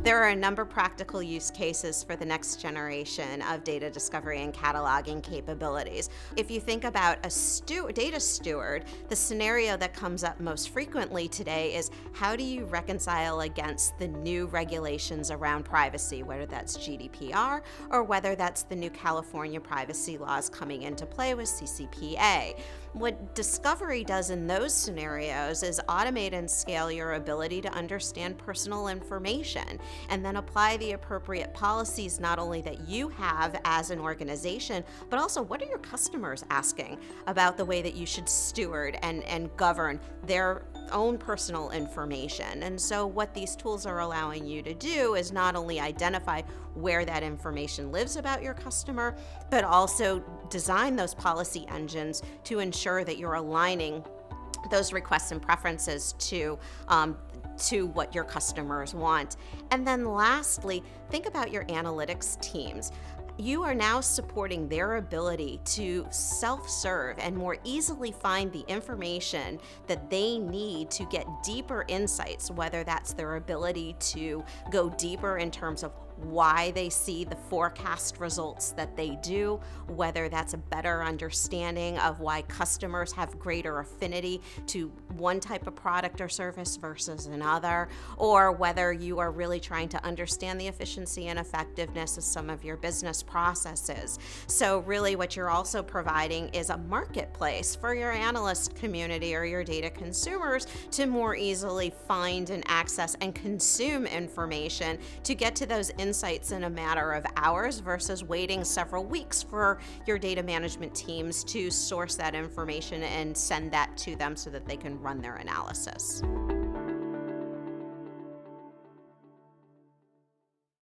There are a number of practical use cases for the next generation of data discovery and cataloging capabilities. If you think about a data steward, the scenario that comes up most frequently today is how do you reconcile against the new regulations around privacy, whether that's GDPR or whether that's the new California privacy laws coming into play with CCPA. What discovery does in those scenarios is automate and scale your ability to understand personal information and then apply the appropriate policies not only that you have as an organization, but also what are your customers asking about the way that you should steward and govern their own personal information. And so what these tools are allowing you to do is not only identify where that information lives about your customer, but also design those policy engines to ensure that you're aligning those requests and preferences to what your customers want. And then lastly, think about your analytics teams. You are now supporting their ability to self-serve and more easily find the information that they need to get deeper insights, whether that's their ability to go deeper in terms of why they see the forecast results that they do, whether that's a better understanding of why customers have greater affinity to one type of product or service versus another, or whether you are really trying to understand the efficiency and effectiveness of some of your business processes. So really what you're also providing is a marketplace for your analyst community or your data consumers to more easily find and access and consume information to get to those insights in a matter of hours versus waiting several weeks for your data management teams to source that information and send that to them so that they can run their analysis.